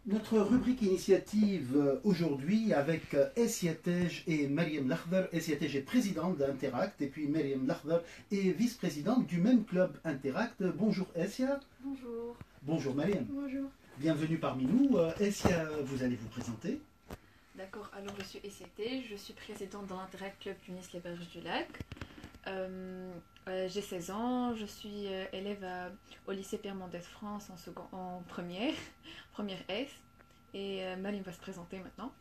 Notre rubrique initiative aujourd'hui avec Essia Tej et Mariam Lakhdar. Essia Tej est présidente d'Interact et puis Mariam Lakhdar est vice-présidente du même club Interact. Bonjour Essia. Bonjour. Bonjour Mariam. Bonjour. Bienvenue parmi nous. Essia, vous allez vous présenter. D'accord, alors je suis Essia Tej, je suis présidente de l'Interact Club Tunis-Les Berges du Lac. J'ai 16 ans, je suis élève au lycée Pierre Mendès France en première, première S. Et Malim va se présenter maintenant.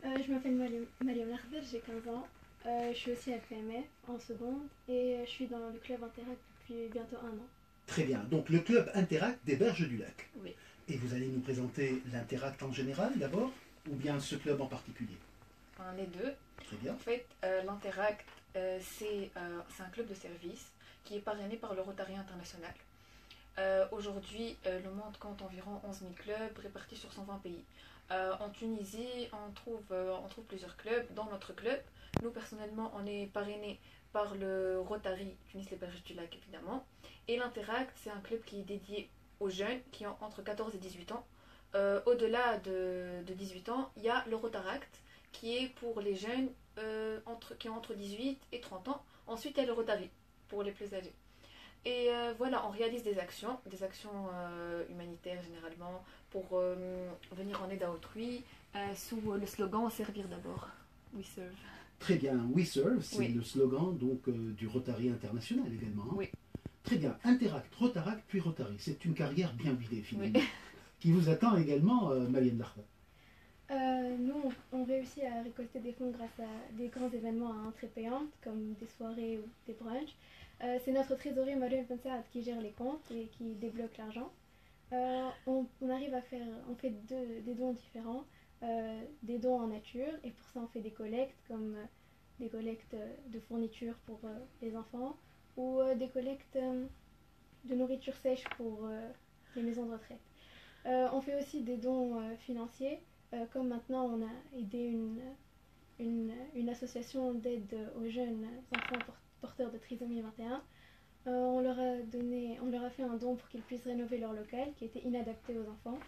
Je m'appelle Mariam Lakhdar, j'ai 15 ans. Je suis aussi à PME en seconde et je suis dans le club Interact depuis bientôt un an. Très bien, donc le club Interact des Berges du Lac. Oui. Et vous allez nous présenter l'Interact en général d'abord ou bien ce club en particulier? Enfin, les deux. Très bien. En fait, l'Interact, c'est un club de service qui est parrainé par le Rotary International. Aujourd'hui, le monde compte environ 11 000 clubs répartis sur 120 pays. En Tunisie, on trouve plusieurs clubs. Dans notre club, nous personnellement, on est parrainé par le Rotary Tunis-Les Berges du Lac, évidemment. Et l'Interact, c'est un club qui est dédié aux jeunes qui ont entre 14 et 18 ans. Au-delà de 18 ans, il y a le Rotaract, qui est pour les jeunes qui ont entre 18 et 30 ans. Ensuite, il y a le Rotary, pour les plus âgés. Et voilà, on réalise des actions humanitaires généralement, pour venir en aide à autrui, sous le slogan « Servir d'abord ». We serve. Très bien, We Serve, c'est Oui. le slogan donc, du Rotary International également. Hein. Oui. Très bien, Interact, Rotaract, puis Rotary. C'est une carrière bien huilée finalement. Oui. Qui vous attend également, Mariam Lakhdar. Nous, on réussit à récolter des fonds grâce à des grands événements à entrée payante, comme des soirées ou des brunchs. C'est notre trésorier Mariam Ben Saad qui gère les comptes et qui débloque l'argent. On arrive à faire, on fait des dons différents, des dons en nature, et pour ça on fait des collectes, comme des collectes de fournitures pour les enfants, ou des collectes de nourriture sèche pour les maisons de retraite. On fait aussi des dons financiers, comme maintenant on a aidé une association d'aide aux jeunes enfants porteurs de trisomie 21. On leur a fait un don pour qu'ils puissent rénover leur local qui était inadapté aux enfants,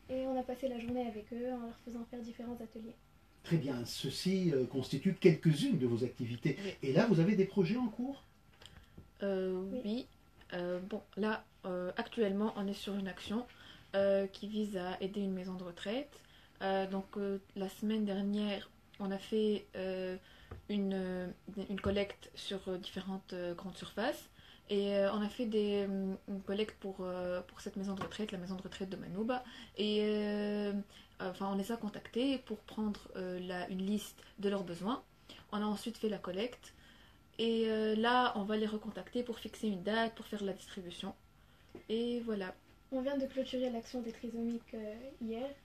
et on a passé la journée avec eux en leur faisant faire différents ateliers. Très bien, ceci constitue quelques-unes de vos activités. Oui. Et là, vous avez des projets en cours? Oui. Bon, là, actuellement, on est sur une action qui vise à aider une maison de retraite. La semaine dernière, on a fait une collecte sur différentes grandes surfaces. Et on a fait une collecte pour cette maison de retraite, la maison de retraite de Manouba. Et on les a contactés pour prendre une liste de leurs besoins. On a ensuite fait la collecte. Et là, on va les recontacter pour fixer une date, pour faire la distribution. Et voilà. On vient de clôturer l'action des trisomiques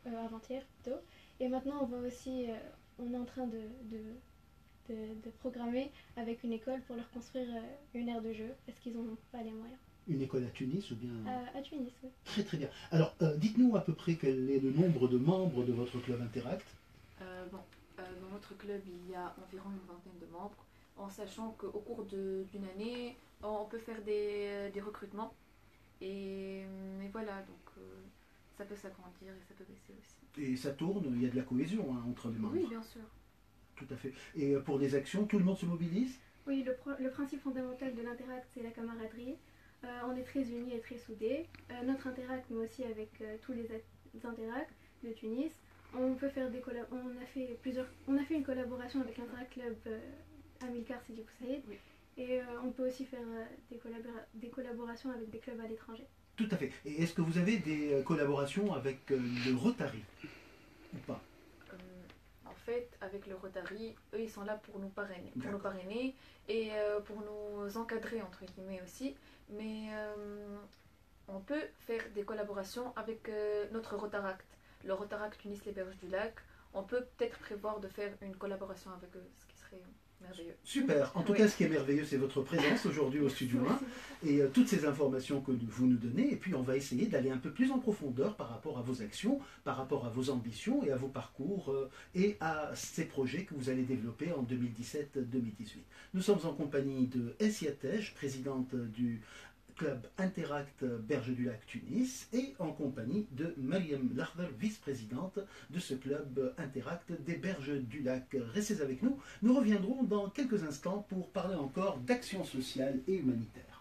avant-hier plutôt. Et maintenant, on est en train de programmer avec une école pour leur construire une aire de jeu, parce qu'ils n'ont pas les moyens. Une école à Tunis ou bien... À Tunis, oui. Très très bien. Alors, dites-nous à peu près quel est le nombre de membres de votre club Interact. Dans notre club, il y a environ une vingtaine de membres, en sachant qu'au cours d'une année, on peut faire des recrutements. Et voilà, donc ça peut s'agrandir et ça peut baisser aussi. Et ça tourne, il y a de la cohésion hein, entre les membres. Oui, bien sûr. Tout à fait. Et pour des actions, tout le monde se mobilise? Oui, le principe fondamental de l'Interact, c'est la camaraderie. On est très unis et très soudés. Notre Interact, mais aussi avec tous les Interacts de Tunis, on a fait une collaboration avec l'Interact Club Amilcar Sidi Bou Saïd. Oui. Et on peut aussi faire des collaborations avec des clubs à l'étranger. Tout à fait. Et est-ce que vous avez des collaborations avec le Rotary ou pas? En fait, avec le Rotary, eux, ils sont là pour nous parrainer et pour nous encadrer, entre guillemets, aussi. Mais on peut faire des collaborations avec notre Rotaract, le Rotaract Tunis-Les Berges du Lac. On peut peut-être prévoir de faire une collaboration avec eux, ce qui serait merveilleux. Super. En tout Oui. cas, ce qui est merveilleux, c'est votre présence aujourd'hui au Studio 1 et toutes ces informations que vous nous donnez. Et puis, on va essayer d'aller un peu plus en profondeur par rapport à vos actions, par rapport à vos ambitions et à vos parcours et à ces projets que vous allez développer en 2017-2018. Nous sommes en compagnie de Essia Tej, présidente du club Interact Berge du Lac Tunis et en compagnie de Mariam Lakhder, vice-présidente de ce club Interact des Berges du Lac. Restez avec nous, nous reviendrons dans quelques instants pour parler encore d'action sociale et humanitaire.